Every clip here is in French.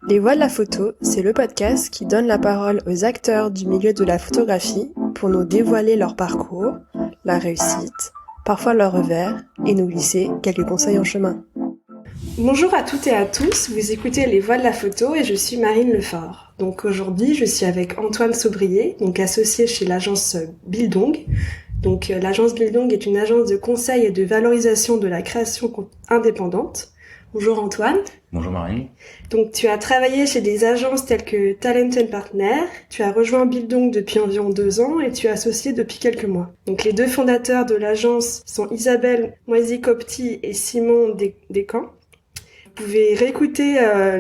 Les Voix de la photo, c'est le podcast qui donne la parole aux acteurs du milieu de la photographie pour nous dévoiler leur parcours, la réussite, parfois leur revers, et nous glisser quelques conseils en chemin. Bonjour à toutes et à tous, vous écoutez Les Voix de la photo et je suis Marine Lefort. Donc aujourd'hui, je suis avec Antoine Saubrier, donc associé chez l'agence Bildung. Donc l'agence Bildung est une agence de conseil et de valorisation de la création indépendante. Bonjour Antoine. Bonjour Marine. Donc tu as travaillé chez des agences telles que Talent & Partner, tu as rejoint Bildung depuis environ 2 ans et tu es associé depuis quelques mois. Donc les deux fondateurs de l'agence sont Isabelle Moisy-Copty et Simon Descamps. Vous pouvez réécouter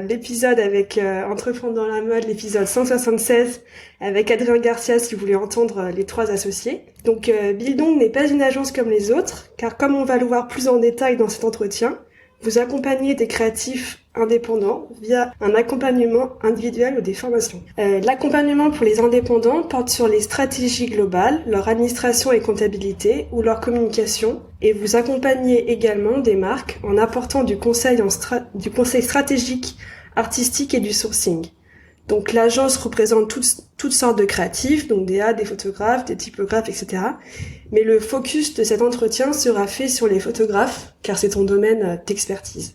l'épisode avec Entreprendre dans la mode, l'épisode 176 avec Adrien Garcia si vous voulez entendre les trois associés. Donc Bildung n'est pas une agence comme les autres, car comme on va le voir plus en détail dans cet entretien, vous accompagnez des créatifs indépendants via un accompagnement individuel ou des formations. L'accompagnement pour les indépendants porte sur les stratégies globales, leur administration et comptabilité ou leur communication, et vous accompagnez également des marques en apportant du conseil stratégique, artistique et du sourcing. Donc l'agence représente toutes sortes de créatifs, donc des photographes, des typographes, etc. Mais le focus de cet entretien sera fait sur les photographes, car c'est ton domaine d'expertise.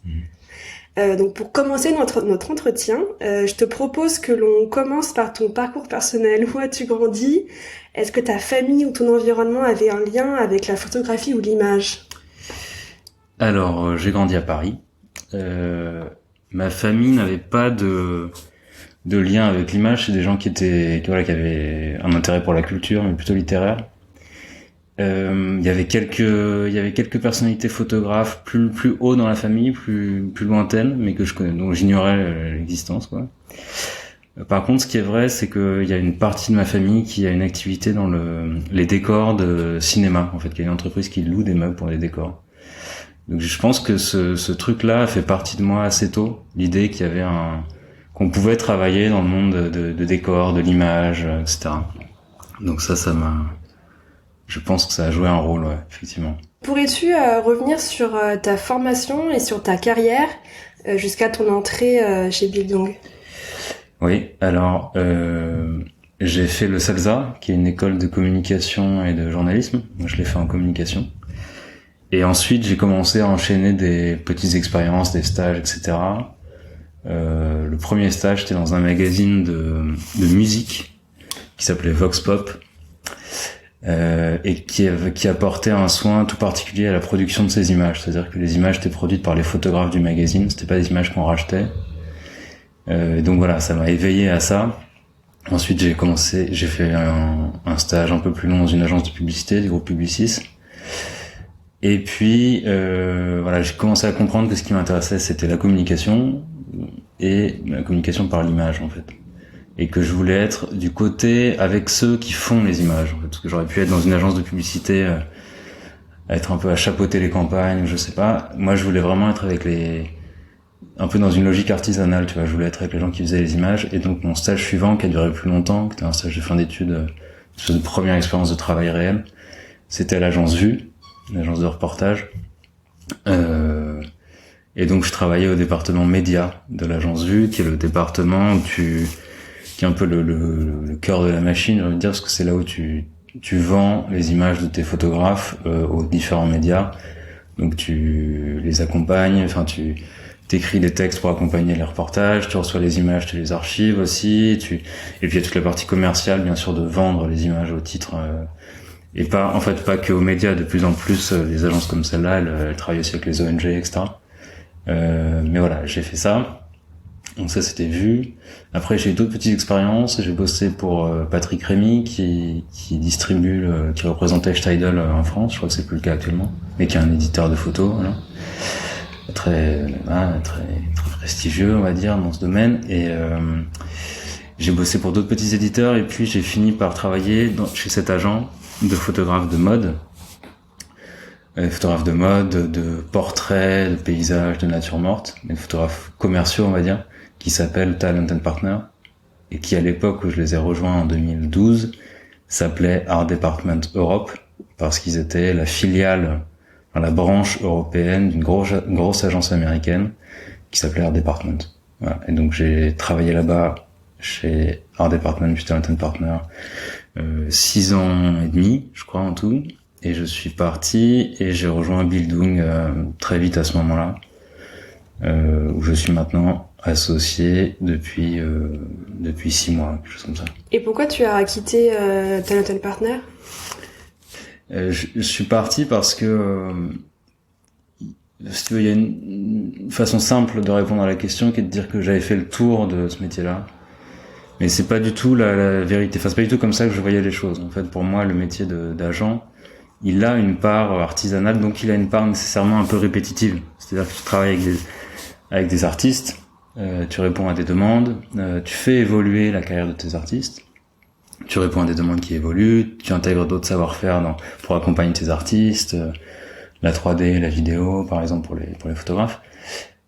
Donc pour commencer notre entretien, je te propose que l'on commence par ton parcours personnel. Où as-tu grandi ? Est-ce que ta famille ou ton environnement avait un lien avec la photographie ou l'image ? Alors, j'ai grandi à Paris. Ma famille n'avait pas de lien avec l'image. C'est des gens qui avaient un intérêt pour la culture, mais plutôt littéraire. Il y avait quelques personnalités photographes plus haut dans la famille, plus lointaines, mais que je connais, dont j'ignorais l'existence, quoi. Par contre, ce qui est vrai, c'est que il y a une partie de ma famille qui a une activité dans les décors de cinéma, en fait, qui a une entreprise qui loue des meubles pour les décors. Donc je pense que ce truc-là a fait partie de moi assez tôt, l'idée qu'il y avait qu'on pouvait travailler dans le monde de décors, de l'image, etc. Donc je pense que ça a joué un rôle, ouais, effectivement. Pourrais-tu revenir sur ta formation et sur ta carrière jusqu'à ton entrée chez Bildung ? Oui, alors j'ai fait le CELSA, qui est une école de communication et de journalisme. Moi, je l'ai fait en communication. Et ensuite, j'ai commencé à enchaîner des petites expériences, des stages, etc. Le premier stage, c'était dans un magazine de musique qui s'appelait Vox Pop. Et qui apportait un soin tout particulier à la production de ces images. C'est-à-dire que les images étaient produites par les photographes du magazine, c'était pas des images qu'on rachetait. Donc voilà, ça m'a éveillé à ça. Ensuite, j'ai fait un stage un peu plus long dans une agence de publicité, du groupe Publicis. Et puis, voilà, j'ai commencé à comprendre que ce qui m'intéressait, c'était la communication, et la communication par l'image, en fait. Et que je voulais être du côté avec ceux qui font les images, en fait. Parce que j'aurais pu être dans une agence de publicité, être un peu à chapeauter les campagnes, ou je sais pas. Moi, je voulais vraiment être un peu dans une logique artisanale, tu vois. Je voulais être avec les gens qui faisaient les images. Et donc, mon stage suivant, qui a duré plus longtemps, qui était un stage de fin d'études, une première expérience de travail réel, c'était à l'agence Vue, l'agence de reportage. Et donc, je travaillais au département média de l'agence Vue, qui est le département qui est un peu le cœur de la machine, j'ai envie de dire, parce que c'est là où tu vends les images de tes photographes aux différents médias. Donc tu les accompagnes, enfin tu t'écris les textes pour accompagner les reportages, tu reçois les images, tu les archives aussi, et puis il y a toute la partie commerciale, bien sûr, de vendre les images au titre, et pas que aux médias, de plus en plus, les agences comme celle-là, elles travaillent aussi avec les ONG, etc. Mais voilà, j'ai fait ça. Donc ça, c'était Vue. Après, j'ai eu d'autres petites expériences. J'ai bossé pour Patrick Rémy, qui distribue, qui représentait Steidl en France. Je crois que c'est plus le cas actuellement, mais qui est un éditeur de photos, voilà. Très prestigieux, on va dire, dans ce domaine. Et j'ai bossé pour d'autres petits éditeurs. Et puis, j'ai fini par travailler chez cet agent de photographe de mode. Photographe de mode, de portraits, de paysages, de nature morte. Des photographes commerciaux, on va dire, qui s'appelle Talent & Partner, et qui, à l'époque où je les ai rejoints en 2012, s'appelait Art Department Europe, parce qu'ils étaient la filiale, la branche européenne d'une grosse agence américaine qui s'appelait Art Department. Voilà. Et donc j'ai travaillé là-bas chez Art Department puis Talent Partner 6 ans et demi, je crois en tout. Et je suis parti et j'ai rejoint Bildung très vite à ce moment-là, où je suis maintenant associé depuis 6 mois, quelque chose comme ça. Et pourquoi tu as quitté Talent Partner? Je suis parti parce que si tu veux, il y a une façon simple de répondre à la question qui est de dire que j'avais fait le tour de ce métier-là. Mais c'est pas du tout la vérité. Enfin, c'est pas du tout comme ça que je voyais les choses. En fait, pour moi, le métier d'agent, il a une part artisanale, donc il a une part nécessairement un peu répétitive. C'est-à-dire que tu travailles avec des artistes, tu réponds à des demandes, tu fais évoluer la carrière de tes artistes, tu réponds à des demandes qui évoluent, tu intègres d'autres savoir-faire pour accompagner tes artistes, la 3D, la vidéo, par exemple pour les photographes.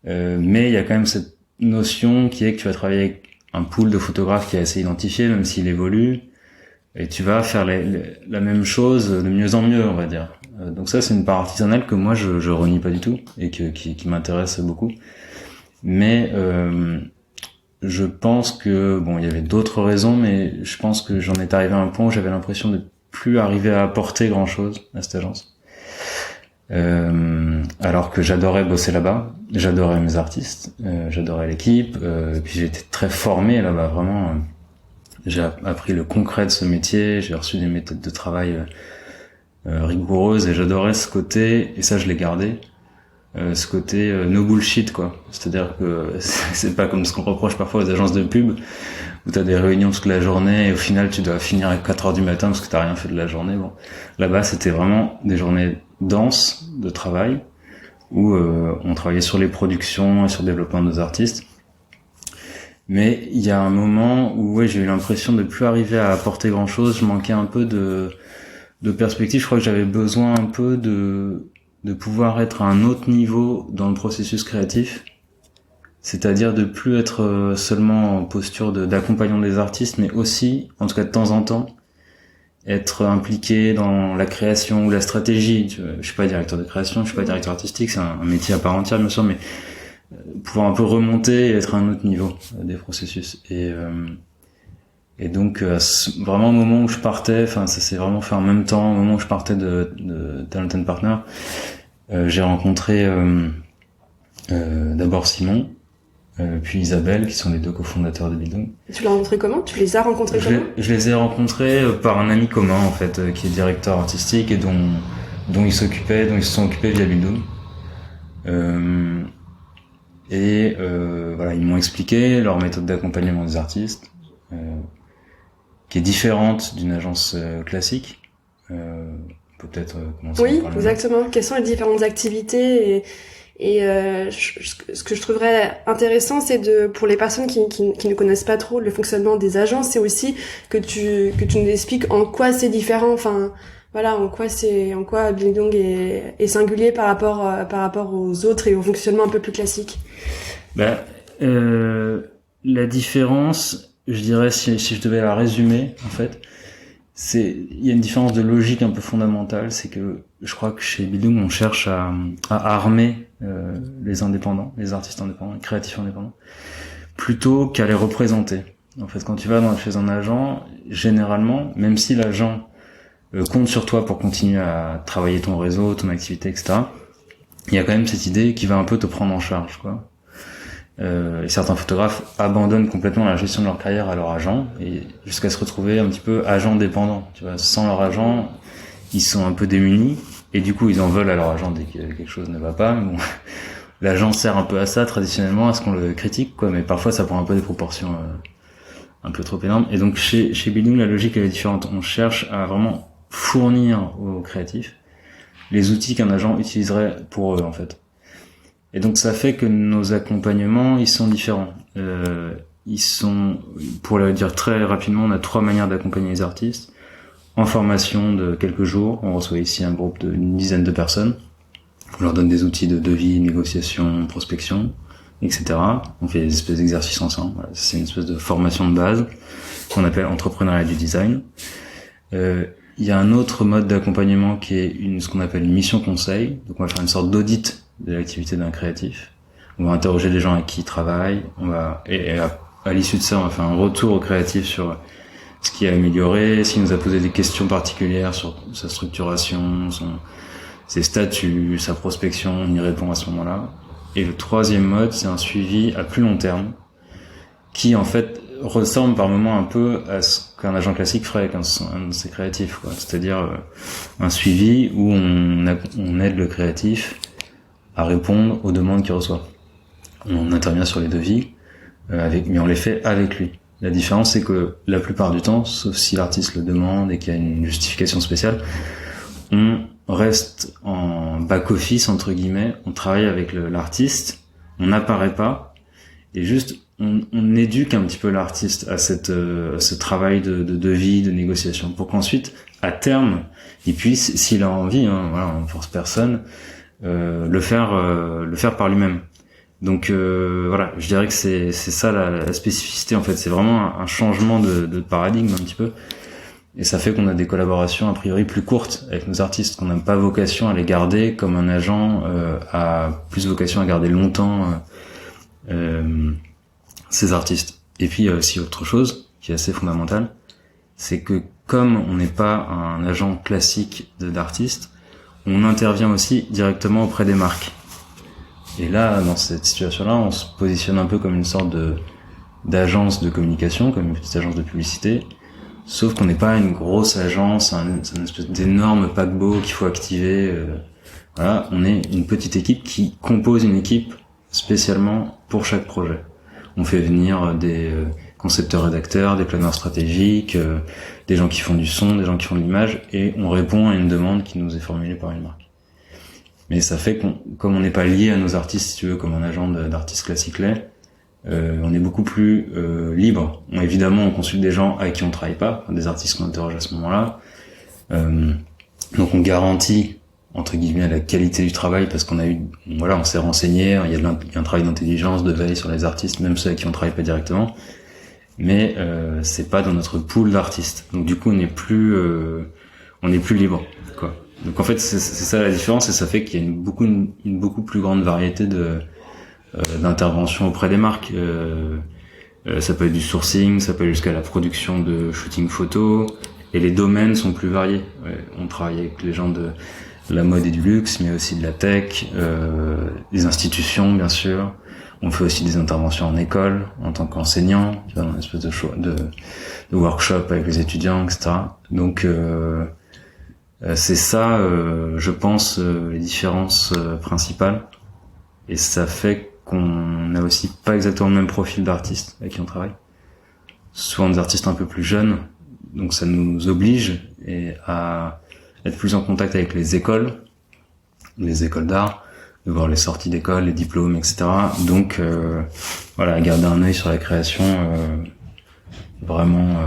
Mais il y a quand même cette notion qui est que tu vas travailler avec un pool de photographes qui est assez identifié, même s'il évolue, et tu vas faire la même chose de mieux en mieux, on va dire. Donc ça, c'est une part artisanale que moi je renie pas du tout et qui m'intéresse beaucoup. Mais je pense que il y avait d'autres raisons, mais je pense que j'en étais arrivé à un point où j'avais l'impression de plus arriver à apporter grand chose à cette agence. Alors que j'adorais bosser là-bas, j'adorais mes artistes, j'adorais l'équipe, et puis j'ai été très formé là-bas, vraiment. J'ai appris le concret de ce métier, j'ai reçu des méthodes de travail rigoureuses et j'adorais ce côté, et ça je l'ai gardé, ce côté no bullshit quoi. C'est-à-dire que c'est pas comme ce qu'on reproche parfois aux agences de pub où t'as des réunions toute la journée et au final tu dois finir à 4 heures du matin parce que t'as rien fait de la journée. Bon, là-bas c'était vraiment des journées denses de travail où on travaillait sur les productions et sur le développement de nos artistes. Mais il y a un moment où j'ai eu l'impression de plus arriver à apporter grand chose. Je manquais un peu de perspective. Je crois que j'avais besoin un peu de pouvoir être à un autre niveau dans le processus créatif. C'est-à-dire de plus être seulement en posture d'accompagnant des artistes, mais aussi, en tout cas de temps en temps, être impliqué dans la création ou la stratégie. Je suis pas directeur de création, je suis pas directeur artistique, c'est un métier à part entière bien sûr, mais pouvoir un peu remonter et être à un autre niveau des processus. Et donc vraiment au moment où je partais, enfin ça s'est vraiment fait en même temps, au moment où je partais de Talent Partner, j'ai rencontré d'abord Simon, puis Isabelle, qui sont les deux cofondateurs de Bildung. Tu l'as rencontré comment? Tu les as rencontrés comment? Je les ai rencontrés par un ami commun en fait, qui est directeur artistique et dont ils se sont occupés via Bildung. Voilà, ils m'ont expliqué leur méthode d'accompagnement des artistes, qui est différente d'une agence classique. Peut-être commencer Oui, par là. exactement. Quelles sont les différentes activités ce que je trouverais intéressant, c'est pour les personnes qui ne connaissent pas trop le fonctionnement des agences, c'est aussi que tu nous expliques en quoi c'est différent. Enfin, voilà, en quoi Bildung est singulier par rapport aux autres et au fonctionnement un peu plus classique. La différence, je dirais, si je devais la résumer, en fait, il y a une différence de logique un peu fondamentale, c'est que je crois que chez Bildung on cherche à armer les indépendants, les artistes indépendants, les créatifs indépendants, plutôt qu'à les représenter. En fait, quand tu vas chez un agent, généralement, même si l'agent compte sur toi pour continuer à travailler ton réseau, ton activité, etc., il y a quand même cette idée qui va un peu te prendre en charge, quoi. Et certains photographes abandonnent complètement la gestion de leur carrière à leur agent et jusqu'à se retrouver un petit peu agents dépendants. Tu vois, sans leur agent, ils sont un peu démunis et du coup ils en veulent à leur agent dès que quelque chose ne va pas. Mais bon, l'agent sert un peu à ça traditionnellement, à ce qu'on le critique, quoi. Mais parfois ça prend un peu des proportions un peu trop énormes. Et donc chez Bildung la logique elle est différente. On cherche à vraiment fournir aux créatifs les outils qu'un agent utiliserait pour eux en fait. Et donc ça fait que nos accompagnements, ils sont différents. Pour le dire très rapidement, on a 3 manières d'accompagner les artistes. En formation de quelques jours, on reçoit ici un groupe d'une dizaine de personnes. On leur donne des outils de devis, négociation, prospection, etc. On fait des espèces d'exercices ensemble. Voilà, c'est une espèce de formation de base qu'on appelle entrepreneuriat du design. Il y a un autre mode d'accompagnement qui est ce qu'on appelle une mission conseil. Donc on va faire une sorte d'audit de l'activité d'un créatif On va interroger les gens avec qui ils travaillent. Et à l'issue de ça, on va faire un retour au créatif sur ce qui a amélioré, s'il nous a posé des questions particulières sur sa structuration, ses statuts, sa prospection, on y répond à ce moment-là. Et le troisième mode, c'est un suivi à plus long terme, qui en fait ressemble par moments un peu à ce qu'un agent classique ferait avec un de ses créatifs, quoi. C'est-à-dire un suivi où on aide le créatif à répondre aux demandes qu'il reçoit. On intervient sur les devis, mais on les fait avec lui. La différence, c'est que la plupart du temps, sauf si l'artiste le demande et qu'il y a une justification spéciale, on reste en back-office, entre guillemets, on travaille avec l'artiste, on n'apparaît pas, et juste, on éduque un petit peu l'artiste à ce travail de devis, de négociation, pour qu'ensuite, à terme, il puisse, s'il a envie, voilà, on ne force personne, le faire par lui-même. Donc voilà, je dirais que c'est ça la spécificité en fait, c'est vraiment un changement de paradigme un petit peu, et ça fait qu'on a des collaborations a priori plus courtes avec nos artistes, qu'on n'a pas vocation à les garder comme un agent a plus vocation à garder longtemps ses artistes. Et puis il y a aussi autre chose qui est assez fondamentale, c'est que comme on n'est pas un agent classique d'artiste, on intervient aussi directement auprès des marques. Et là, dans cette situation-là, on se positionne un peu comme une sorte d'agence de communication, comme une petite agence de publicité, sauf qu'on n'est pas une grosse agence, c'est une espèce d'énorme paquebot qu'il faut activer. Voilà, on est une petite équipe qui compose une équipe spécialement pour chaque projet. On fait venir des concepteurs-rédacteurs, des planeurs stratégiques, des gens qui font du son, des gens qui font de l'image, et on répond à une demande qui nous est formulée par une marque. Mais ça fait comme on n'est pas lié à nos artistes, si tu veux, comme un agent d'artiste classique l'est, on est beaucoup plus libre. Évidemment, on consulte des gens avec qui on travaille pas, des artistes qu'on interroge à ce moment-là. Donc on garantit entre guillemets la qualité du travail parce qu'on on s'est renseigné, il y a un travail d'intelligence, de veille sur les artistes, même ceux avec qui on travaille pas directement. Mais c'est pas dans notre pool d'artistes. Donc du coup, on est plus libre, quoi. Donc en fait c'est ça la différence, et ça fait qu'il y a une beaucoup plus grande variété d'interventions auprès des marques. Ça peut être du sourcing, ça peut aller jusqu'à la production de shooting photo, et les domaines sont plus variés. On travaille avec les gens de la mode et du luxe, mais aussi de la tech, des institutions bien sûr. On fait aussi des interventions en école en tant qu'enseignant, tu vois, dans une espèce de workshop avec les étudiants, etc. Donc c'est ça, je pense, les différences principales. Et ça fait qu'on n'a aussi pas exactement le même profil d'artistes avec qui on travaille. Souvent des artistes un peu plus jeunes, donc ça nous oblige à être plus en contact avec les écoles d'art, de voir les sorties d'école, les diplômes, etc. Donc voilà, garder un œil sur la création vraiment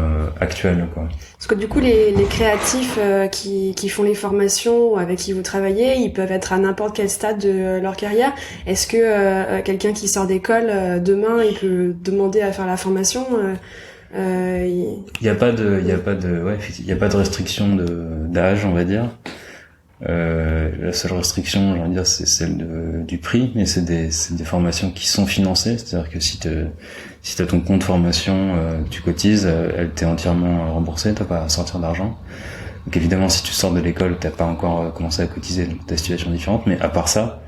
actuelle, quoi. Parce que du coup, les créatifs qui font les formations avec qui vous travaillez, ils peuvent être à n'importe quel stade de leur carrière. Est-ce que quelqu'un qui sort d'école demain, il peut demander à faire la formation Il y a pas de restriction d'âge, on va dire. La seule restriction, j'ai envie de dire, c'est celle du prix, mais c'est des formations qui sont financées, c'est-à-dire que si t'as ton compte formation, tu cotises, elle t'est entièrement remboursée, t'as pas à sortir d'argent. Donc évidemment, si tu sors de l'école, t'as pas encore commencé à cotiser, donc ta situation est différente, mais à part ça,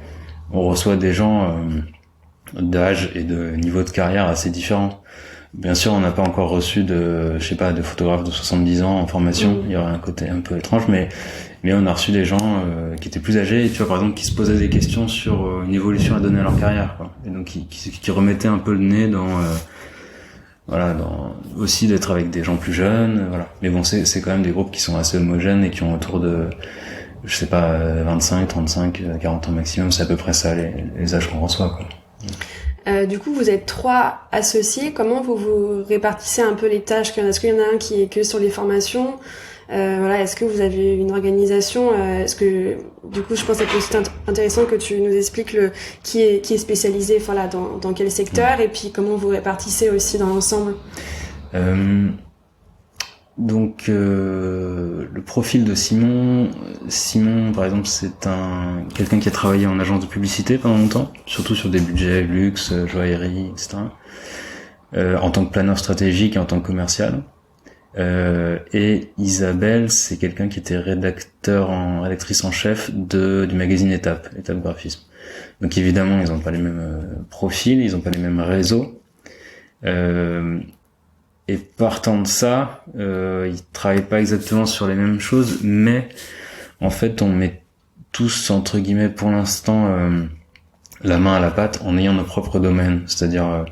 on reçoit des gens d'âge et de niveau de carrière assez différents. Bien sûr, on n'a pas encore reçu de photographes de 70 ans en formation, il y aurait un côté un peu étrange, mais on a reçu des gens qui étaient plus âgés, tu vois, par exemple, qui se posaient des questions sur une évolution à donner à leur carrière, quoi. Et donc qui remettaient un peu le nez dans aussi d'être avec des gens plus jeunes, voilà. Mais bon, c'est quand même des groupes qui sont assez homogènes et qui ont autour de 25, 35, 40 ans maximum, c'est à peu près ça les âges qu'on reçoit, quoi. Du coup, vous êtes 3 associés. Comment vous répartissez un peu les tâches? Est-ce qu'il y en a un qui est que sur les formations? Est-ce que vous avez une organisation? Est-ce que, du coup, je pense que c'est aussi intéressant que tu nous expliques qui est spécialisé, dans quel secteur, et puis comment vous répartissez aussi dans l'ensemble. Donc le profil de Simon, par exemple, c'est quelqu'un qui a travaillé en agence de publicité pendant longtemps, surtout sur des budgets luxe, joaillerie, etc. En tant que planeur stratégique et en tant que commercial. Et Isabelle, c'est quelqu'un qui était rédactrice en chef du magazine Étape Graphisme. Donc évidemment, ils n'ont pas les mêmes profils, ils n'ont pas les mêmes réseaux. Et partant de ça, ils travaillent pas exactement sur les mêmes choses, mais en fait, on met tous, entre guillemets, pour l'instant, la main à la pâte en ayant nos propres domaines. C'est-à-dire,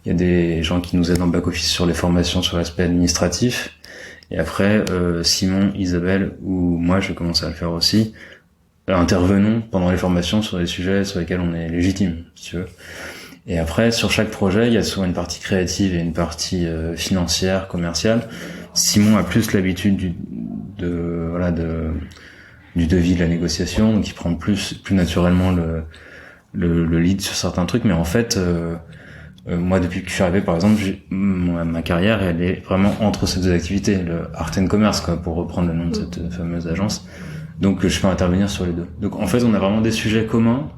il y a des gens qui nous aident en back-office sur les formations, sur l'aspect administratif. Et après, Simon, Isabelle, ou moi, je vais commencer à le faire aussi, intervenons pendant les formations sur des sujets sur lesquels on est légitime, si tu veux. Et après, sur chaque projet, il y a souvent une partie créative et une partie financière, commerciale. Simon a plus l'habitude du devis, de la négociation, donc il prend plus naturellement le lead sur certains trucs. Mais en fait, moi, depuis que je suis arrivé, par exemple, ma carrière, elle est vraiment entre ces deux activités, le art and commerce, quoi, pour reprendre le nom de cette fameuse agence. Donc, je peux intervenir sur les deux. Donc, en fait, on a vraiment des sujets communs.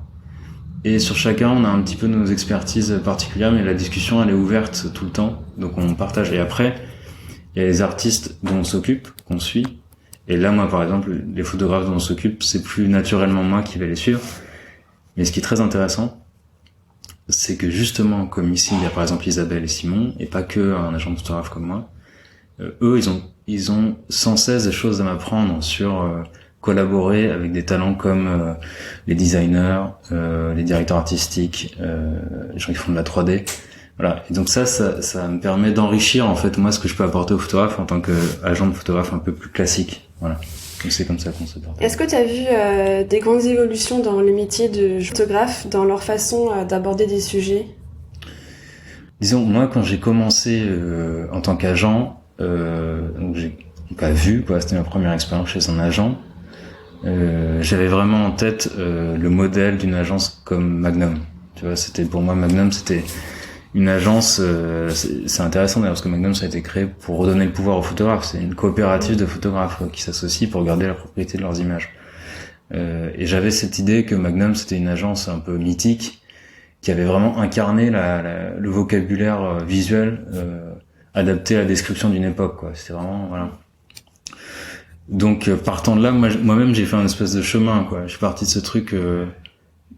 Et sur chacun, on a un petit peu nos expertises particulières, mais la discussion, elle est ouverte tout le temps. Donc, on partage. Et après, il y a les artistes dont on s'occupe, qu'on suit. Et là, moi, par exemple, les photographes dont on s'occupe, c'est plus naturellement moi qui vais les suivre. Mais ce qui est très intéressant, c'est que justement, comme ici, il y a par exemple Isabelle et Simon, et pas que un agent de photographe comme moi, eux, ils ont sans cesse des choses à m'apprendre sur collaborer avec des talents comme les designers, les directeurs artistiques, les gens qui font de la 3D. Voilà. Et donc ça me permet d'enrichir en fait moi ce que je peux apporter aux photographes en tant qu'agent de photographe un peu plus classique. Voilà. Donc c'est comme ça qu'on se partage. Est-ce que tu as vu des grandes évolutions dans le métier de photographe, dans leur façon d'aborder des sujets ? Disons, moi quand j'ai commencé en tant qu'agent, donc j'ai pas vu, quoi, c'était ma première expérience chez un agent. J'avais vraiment en tête le modèle d'une agence comme Magnum. Tu vois, c'était pour moi Magnum, c'était une agence. C'est intéressant d'ailleurs parce que Magnum ça a été créé pour redonner le pouvoir aux photographes. C'est une coopérative de photographes quoi, qui s'associent pour garder la propriété de leurs images. Et j'avais cette idée que Magnum c'était une agence un peu mythique qui avait vraiment incarné le vocabulaire visuel adapté à la description d'une époque. Quoi. C'était vraiment voilà. Donc partant de là, moi-même j'ai fait un espèce de chemin quoi. Je suis parti de ce truc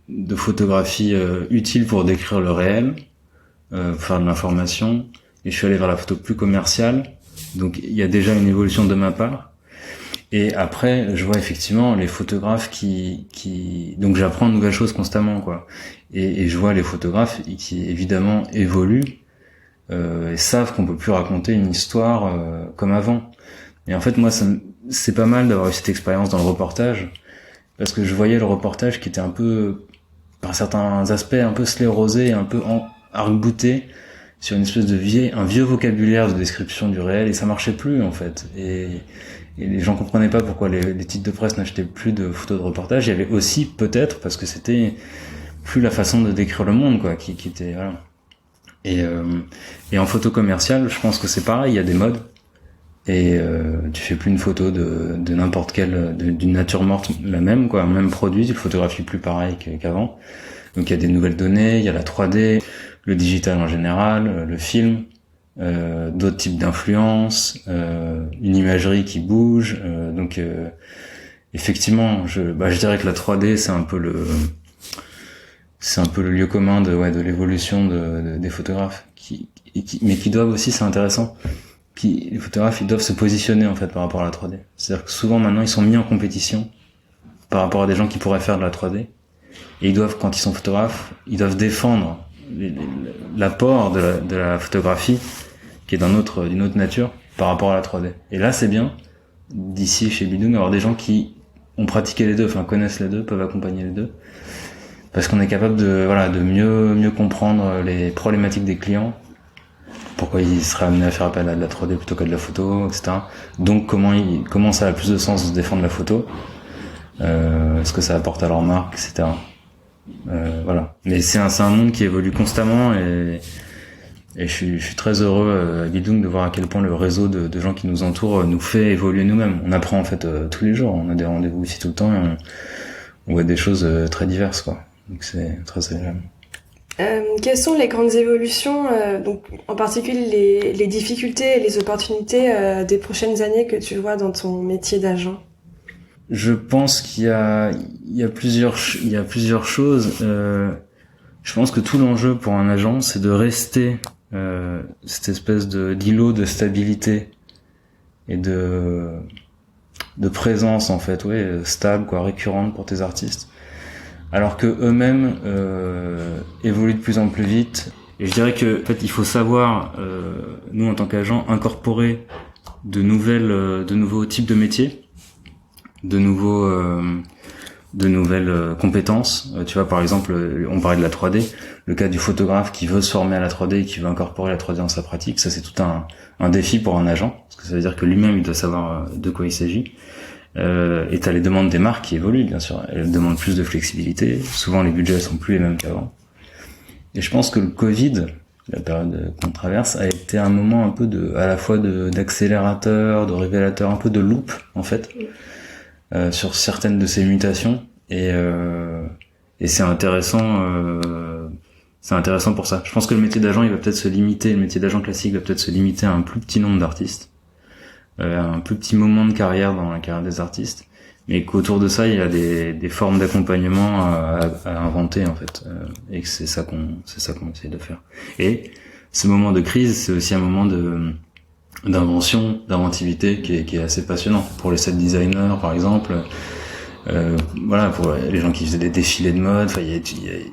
de photographie utile pour décrire le réel, pour faire de l'information, et je suis allé vers la photo plus commerciale. Donc il y a déjà une évolution de ma part. Et après, je vois effectivement les photographes donc j'apprends de nouvelles choses constamment quoi. Et je vois les photographes qui évidemment évoluent et savent qu'on peut plus raconter une histoire comme avant. Et en fait moi c'est pas mal d'avoir eu cette expérience dans le reportage, parce que je voyais le reportage qui était un peu, par certains aspects, un peu sclérosé, un peu arc-bouté sur une espèce un vieux vocabulaire de description du réel, et ça marchait plus en fait. Et les gens comprenaient pas pourquoi les titres de presse n'achetaient plus de photos de reportage. Il y avait aussi peut-être parce que c'était plus la façon de décrire le monde quoi, qui était voilà. Et en photo commerciale, je pense que c'est pareil, il y a des modes. Et tu fais plus une photo de n'importe quelle d'une nature morte la même quoi, même produit, tu le photographies plus pareil qu'avant. Donc il y a des nouvelles données, il y a la 3D, le digital en général, le film, d'autres types d'influences, une imagerie qui bouge. Donc effectivement, je dirais que la 3D c'est un peu le lieu commun de l'évolution des photographes mais qui doivent aussi, c'est intéressant. Les photographes ils doivent se positionner en fait par rapport à la 3D. C'est-à-dire que souvent maintenant ils sont mis en compétition par rapport à des gens qui pourraient faire de la 3D, et ils doivent, quand ils sont photographes, ils doivent défendre l'apport de la photographie qui est d'une autre nature par rapport à la 3D. Et là c'est bien d'ici chez Bidung avoir des gens qui ont pratiqué les deux, enfin connaissent les deux, peuvent accompagner les deux, parce qu'on est capable de mieux comprendre les problématiques des clients. Pourquoi ils seraient amenés à faire appel à de la 3D plutôt qu'à de la photo, etc. Donc comment ça a plus de sens de se défendre la photo, ce que ça apporte à leur marque, etc. Voilà. Mais c'est un monde qui évolue constamment, et Et je suis très heureux à Bildung de voir à quel point le réseau de gens qui nous entourent nous fait évoluer nous-mêmes. On apprend en fait tous les jours. On a des rendez-vous ici tout le temps et on voit des choses très diverses, quoi. Donc c'est très agréable. Quelles sont les grandes évolutions, donc en particulier les difficultés et les opportunités des prochaines années que tu vois dans ton métier d'agent? Je pense qu'il y a plusieurs choses. Je pense que tout l'enjeu pour un agent, c'est de rester cette espèce d'îlot de stabilité et de présence en fait, stable, quoi, récurrente pour tes artistes. Alors que eux-mêmes évoluent de plus en plus vite. Et je dirais que en fait, il faut savoir, nous en tant qu'agents, incorporer de nouveaux types de métiers, de nouvelles compétences. Tu vois, par exemple, on parlait de la 3D, le cas du photographe qui veut se former à la 3D et qui veut incorporer la 3D dans sa pratique, ça c'est tout un défi pour un agent, parce que ça veut dire que lui-même il doit savoir de quoi il s'agit. Et t'as les demandes des marques qui évoluent, bien sûr. Elles demandent plus de flexibilité. Souvent, les budgets sont plus les mêmes qu'avant. Et je pense que le Covid, la période qu'on traverse, a été un moment un peu à la fois d'accélérateur, de révélateur, un peu de loupe, en fait, sur certaines de ces mutations. Et c'est intéressant pour ça. Je pense que le métier d'agent, le métier d'agent classique va peut-être se limiter à un plus petit nombre d'artistes. Un plus petit moment de carrière dans la carrière des artistes, mais qu'autour de ça il y a des formes d'accompagnement à inventer en fait, et que c'est ça qu'on essaie de faire. Et ce moment de crise, c'est aussi un moment d'inventivité qui est assez passionnant pour les set designers par exemple, pour les gens qui faisaient des défilés de mode. Enfin,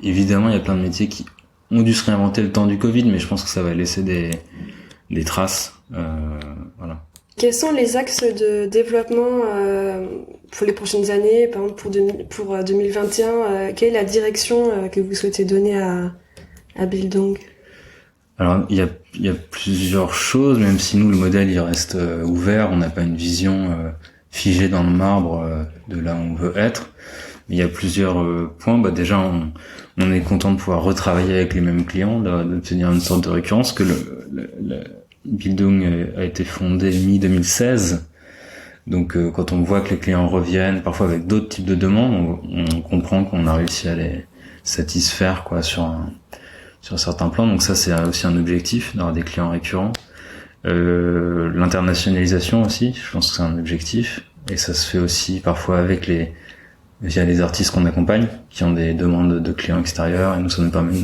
évidemment il y a plein de métiers qui ont dû se réinventer le temps du Covid, mais je pense que ça va laisser des traces, voilà. Quels sont les axes de développement pour les prochaines années, par exemple pour 2021 quelle est la direction que vous souhaitez donner à Bildung? Alors il y a plusieurs choses, même si nous le modèle il reste ouvert, on n'a pas une vision figée dans le marbre de là où on veut être. Mais il y a plusieurs points. Déjà on est content de pouvoir retravailler avec les mêmes clients, d'obtenir une sorte de récurrence, que Bildung a été fondé mi-2016, donc quand on voit que les clients reviennent, parfois avec d'autres types de demandes, on comprend qu'on a réussi à les satisfaire quoi sur certains plans. Donc ça c'est aussi un objectif d'avoir des clients récurrents. L'internationalisation aussi, je pense que c'est un objectif, et ça se fait aussi parfois via les artistes qu'on accompagne, qui ont des demandes de clients extérieurs, et nous ça nous permet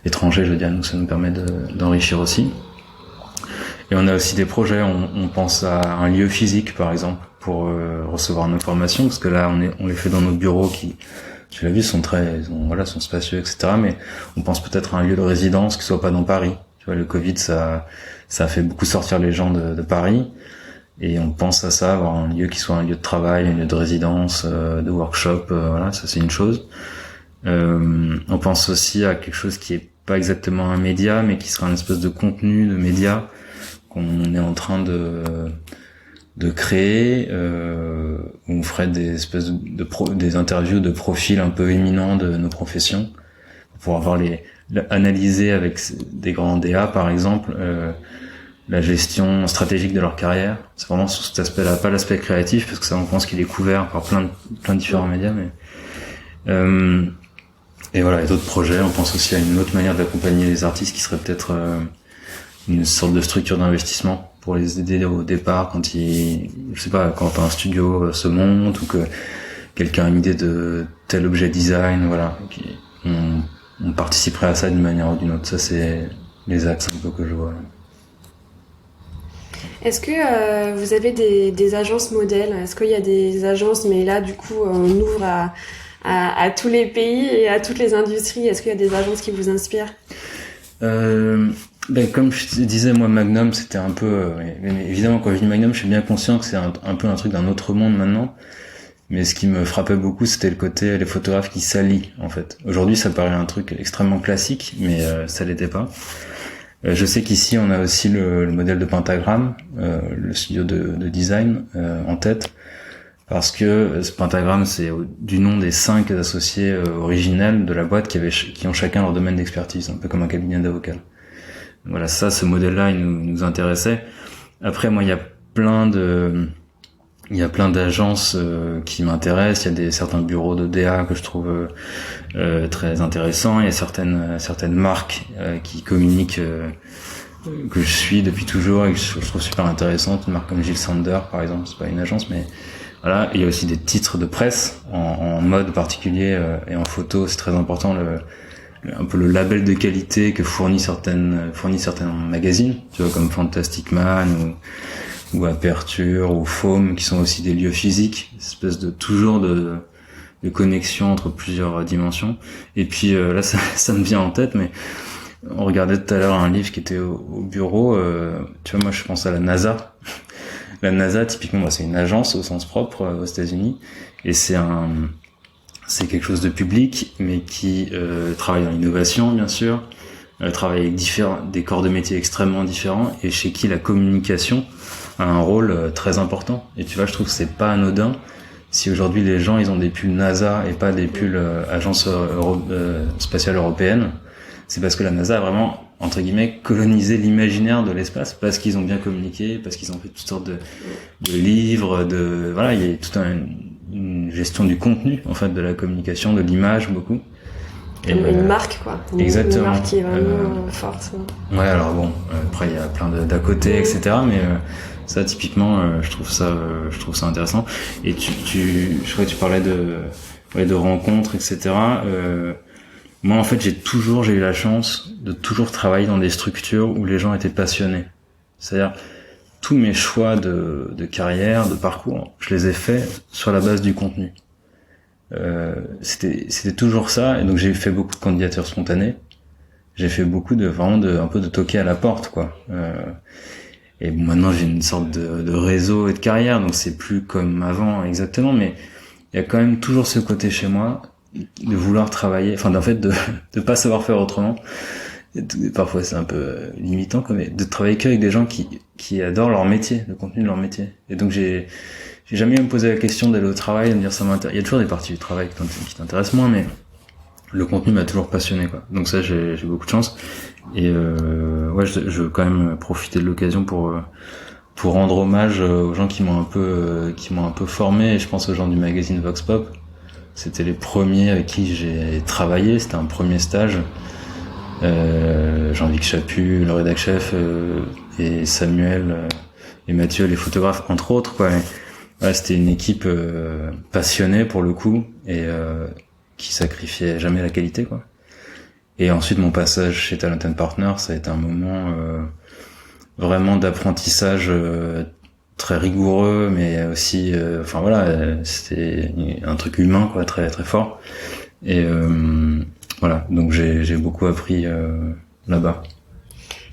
étrangers, ça nous permet d'enrichir aussi. Et on a aussi des projets, on pense à un lieu physique par exemple pour recevoir nos formations, parce que là on les fait dans nos bureaux qui, tu l'as vu, sont spacieux, etc. Mais on pense peut-être à un lieu de résidence qui soit pas dans Paris. Tu vois, le Covid ça a fait beaucoup sortir les gens de Paris, et on pense à ça, avoir un lieu qui soit un lieu de travail, un lieu de résidence, de workshop, ça c'est une chose. On pense aussi à quelque chose qui est pas exactement un média, mais qui sera une espèce de contenu de média qu'on est en train de créer, où on ferait des espèces des interviews de profils un peu éminents de nos professions, pour pouvoir analyser avec des grands DA par exemple, la gestion stratégique de leur carrière. C'est vraiment sous cet aspect-là, pas l'aspect créatif, parce que ça on pense qu'il est couvert par plein de différents médias, mais et voilà, et d'autres projets. On pense aussi à une autre manière d'accompagner les artistes qui serait peut-être une sorte de structure d'investissement pour les aider au départ quand quand un studio se monte, ou que quelqu'un a une idée de tel objet design, on participerait à ça d'une manière ou d'une autre. Ça c'est les axes un peu que je vois. Est-ce que vous avez des agences modèles? Est-ce qu'il y a des agences, mais là du coup on ouvre à tous les pays et à toutes les industries? Est-ce qu'il y a des agences qui vous inspirent? Comme je te disais, moi Magnum c'était un peu mais évidemment quand je dis Magnum je suis bien conscient que c'est un peu un truc d'un autre monde maintenant, mais ce qui me frappait beaucoup c'était le côté les photographes qui s'allient en fait. Aujourd'hui ça paraît un truc extrêmement classique, mais ça l'était pas. Je sais qu'ici on a aussi le modèle de Pentagram, le studio de design en tête, parce que ce Pentagram c'est du nom des 5 associés originels de la boîte qui ont chacun leur domaine d'expertise, un peu comme un cabinet d'avocats. voilà, ce modèle-là, il nous intéressait. Après, moi, il y a plein d'agences qui m'intéressent. Il y a certains bureaux de DA que je trouve très intéressants. Il y a certaines marques qui communiquent, que je suis depuis toujours et que je trouve super intéressantes. Une marque comme Jil Sander, par exemple, c'est pas une agence, mais voilà. Il y a aussi des titres de presse en mode particulier et en photo. C'est très important, un peu le label de qualité que fournit certains magazines, tu vois, comme Fantastic Man ou Aperture ou Foam, qui sont aussi des lieux physiques, une espèce de connexion entre plusieurs dimensions. Et puis là, ça me vient en tête, mais on regardait tout à l'heure un livre qui était au bureau. Tu vois, moi, je pense à la NASA. La NASA, typiquement, c'est une agence au sens propre aux États-Unis, et c'est quelque chose de public, mais qui travaille dans l'innovation, bien sûr, travaille avec des corps de métier extrêmement différents, et chez qui la communication a un rôle très important. Et tu vois, je trouve que c'est pas anodin si aujourd'hui les gens ils ont des pulls NASA et pas des pulls agence spatiale européenne. C'est parce que la NASA a vraiment, entre guillemets, colonisé l'imaginaire de l'espace, parce qu'ils ont bien communiqué, parce qu'ils ont fait toutes sortes de livres, voilà, il y a toute une gestion du contenu, en fait, de la communication, de l'image, beaucoup. Et une marque, quoi. Exactement. Une marque qui est vraiment forte. Ouais, alors bon, après il y a plein d'à côté, etc. Mais ça, typiquement, je trouve ça intéressant. Et je crois que tu parlais de rencontres, etc. Moi, en fait, j'ai eu la chance de toujours travailler dans des structures où les gens étaient passionnés. C'est-à-dire, tous mes choix de carrière, de parcours, je les ai faits sur la base du contenu. C'était toujours ça, et donc j'ai fait beaucoup de candidatures spontanées. J'ai fait beaucoup un peu de toquer à la porte, quoi. Et bon, maintenant j'ai une sorte de réseau et de carrière, donc c'est plus comme avant exactement, mais il y a quand même toujours ce côté chez moi de vouloir travailler, enfin en fait de pas savoir faire autrement. Parfois c'est un peu limitant, mais de travailler qu'avec des gens qui adorent leur métier, le contenu de leur métier. Et donc j'ai jamais me posé la question d'aller au travail, de me dire ça m'intéresse. Il y a toujours des parties du travail qui t'intéressent moins, mais le contenu m'a toujours passionné, quoi. Donc ça, j'ai beaucoup de chance. Et ouais, je veux quand même profiter de l'occasion pour rendre hommage aux gens qui m'ont un peu formé. Et je pense aux gens du magazine Vox Pop. C'était les premiers avec qui j'ai travaillé. C'était un premier stage. Jean-Luc Chaput, le rédac chef, et Samuel et Mathieu, les photographes, entre autres, quoi. Ouais, c'était une équipe passionnée pour le coup, et qui sacrifiait jamais la qualité, quoi. Et ensuite mon passage chez Talent Partner, ça a été un moment vraiment d'apprentissage très rigoureux, mais aussi enfin voilà, c'était un truc humain, quoi, très très fort. Et voilà, donc j'ai beaucoup appris là-bas.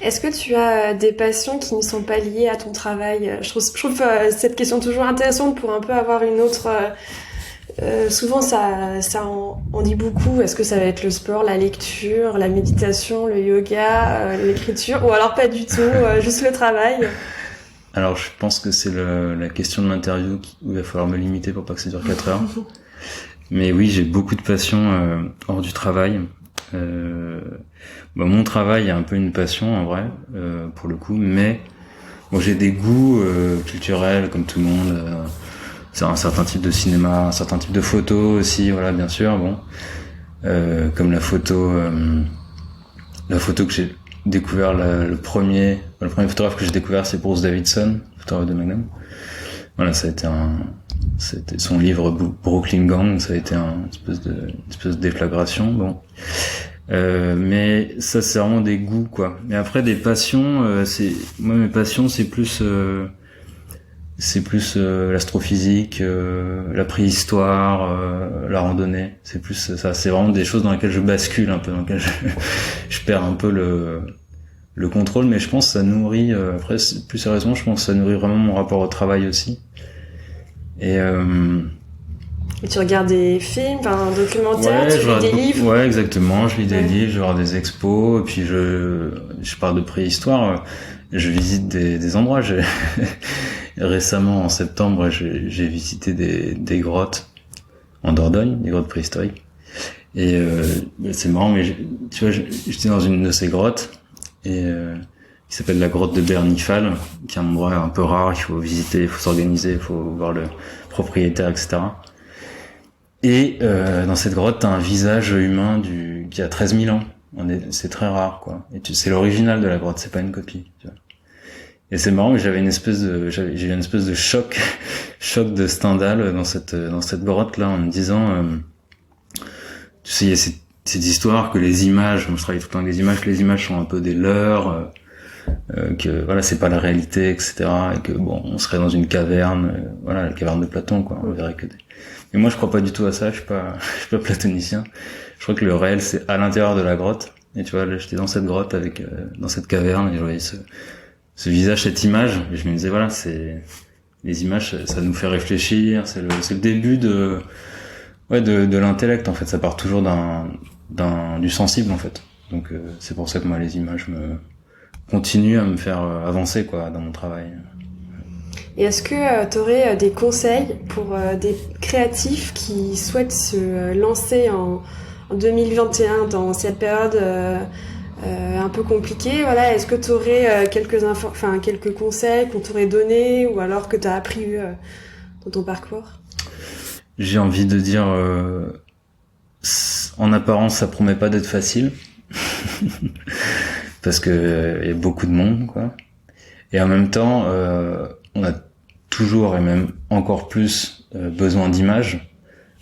Est-ce que tu as des passions qui ne sont pas liées à ton travail? Je trouve cette question toujours intéressante pour un peu avoir une autre... souvent, ça en dit beaucoup. Est-ce que ça va être le sport, la lecture, la méditation, le yoga, l'écriture, ou alors pas du tout, juste le travail? Alors, je pense que c'est la question de l'interview où il va falloir me limiter pour pas que ça dure 4 heures. Mais oui, j'ai beaucoup de passions hors du travail. Mon travail est un peu une passion en vrai, pour le coup, mais bon, j'ai des goûts culturels comme tout le monde. C'est un certain type de cinéma, un certain type de photo aussi, voilà, bien sûr, bon, comme la photo que j'ai découvert, le premier photographe que j'ai découvert, c'est Bruce Davidson, photographe de Magnum. Voilà, c'était son livre Brooklyn Gang, ça a été une espèce de déflagration, bon. Mais ça, c'est vraiment des goûts, quoi. Mais après, des passions, moi, mes passions, c'est plus l'astrophysique, la préhistoire, la randonnée. C'est plus ça. C'est vraiment des choses dans lesquelles je bascule un peu, dans lesquelles je perds un peu le contrôle. Mais je pense que ça nourrit. Après, plus sérieusement, je pense que ça nourrit vraiment mon rapport au travail aussi. Et tu regardes des films, un documentaire, tu lis des livres? Ouais, exactement. Je lis des livres, je vais voir des expos, et puis je parle de préhistoire. Je visite des endroits. Récemment, en septembre, j'ai visité des grottes en Dordogne, des grottes préhistoriques. Et c'est marrant, mais tu vois, j'étais dans une de ces grottes, qui s'appelle la grotte de Bernifal, qui est un endroit un peu rare, il faut visiter, il faut s'organiser, il faut voir le propriétaire, etc. Et dans cette grotte, t'as un visage humain qui a 13 000 ans. C'est très rare, quoi. Et c'est l'original de la grotte, c'est pas une copie. Tu vois. Et c'est marrant que j'ai eu une espèce de choc de Stendhal dans cette grotte là, en me disant, tu sais, il y a cette histoire que les images, moi je travaille tout le temps avec les images sont un peu des leurres, que voilà, c'est pas la réalité, etc. Et que bon, on serait dans une caverne, voilà, la caverne de Platon, quoi. On verrait que des... Et moi je crois pas du tout à ça, je suis pas platonicien. Je crois que le réel c'est à l'intérieur de la grotte. Et tu vois, là j'étais dans cette grotte dans cette caverne et je voyais ce visage, cette image, et je me disais voilà, les images, ça nous fait réfléchir, c'est le début de l'intellect en fait, ça part toujours du sensible en fait. Donc c'est pour ça que moi les images continuent à me faire avancer quoi dans mon travail. Et est-ce que tu aurais des conseils pour des créatifs qui souhaitent se lancer en 2021 dans cette période un peu compliquée, voilà, est-ce que tu aurais quelques conseils qu'on t'aurait donnés ou alors que tu as appris dans ton parcours? J'ai envie de dire en apparence ça promet pas d'être facile parce que y a beaucoup de monde quoi. Et en même temps on a toujours et même encore plus besoin d'images.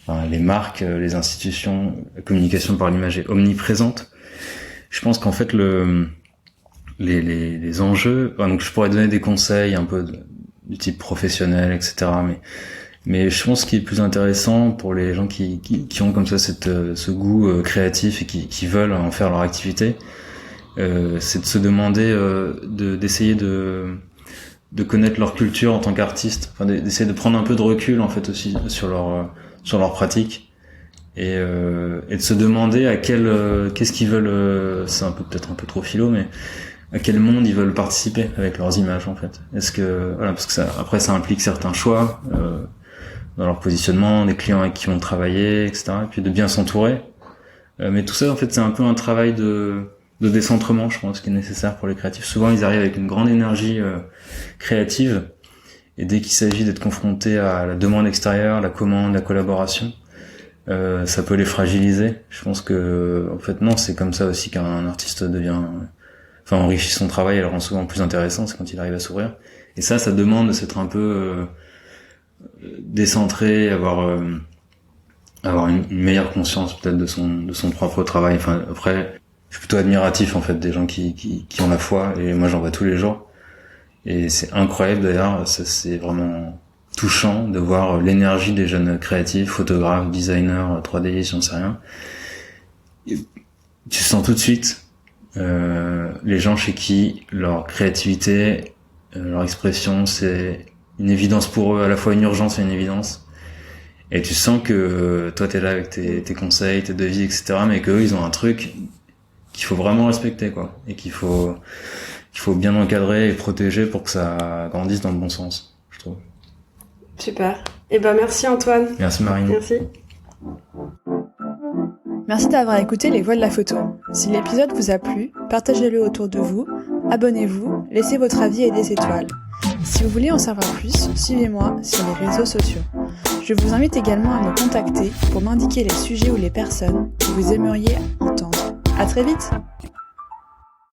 Enfin, les marques, les institutions, la communication par l'image est omniprésente. Je pense qu'en fait les enjeux, donc je pourrais donner des conseils un peu du type professionnel, etc. Mais je pense qu'il est plus intéressant pour les gens qui ont comme ça ce goût créatif et qui veulent en faire leur activité, c'est de se demander d'essayer de connaître leur culture en tant qu'artiste, enfin d'essayer de prendre un peu de recul en fait aussi sur leur pratique. Et de se demander à qu'est-ce qu'ils veulent, c'est peut-être un peu trop philo, mais à quel monde ils veulent participer avec leurs images en fait. Est-ce que voilà, parce que après ça implique certains choix dans leur positionnement, des clients avec qui on travailler, etc. Et puis de bien s'entourer. Mais tout ça en fait c'est un peu un travail de décentrement, je pense, qui est nécessaire pour les créatifs. Souvent ils arrivent avec une grande énergie créative, et dès qu'il s'agit d'être confronté à la demande extérieure, la commande, la collaboration, ça peut les fragiliser. Je pense que en fait non, c'est comme ça aussi qu'un artiste enrichit son travail et le rend souvent plus intéressant, c'est quand il arrive à s'ouvrir. Et ça demande de s'être un peu décentré, avoir une meilleure conscience peut-être de son propre travail. Enfin après, je suis plutôt admiratif en fait des gens qui ont la foi, et moi j'en vois tous les jours. Et c'est incroyable d'ailleurs, c'est vraiment touchant de voir l'énergie des jeunes créatifs, photographes, designers, 3D, j'en sais rien. Et tu sens tout de suite les gens chez qui leur créativité, leur expression, c'est une évidence pour eux, à la fois une urgence et une évidence. Et tu sens que toi t'es là avec tes conseils, tes devis, etc., mais qu'eux ils ont un truc qu'il faut vraiment respecter quoi, et qu'il faut bien encadrer et protéger pour que ça grandisse dans le bon sens, je trouve. Super. Eh ben merci Antoine. Merci Marine. Merci. Merci d'avoir écouté Les Voix de la Photo. Si l'épisode vous a plu, partagez-le autour de vous, abonnez-vous, laissez votre avis et des étoiles. Si vous voulez en savoir plus, suivez-moi sur les réseaux sociaux. Je vous invite également à me contacter pour m'indiquer les sujets ou les personnes que vous aimeriez entendre. À très vite!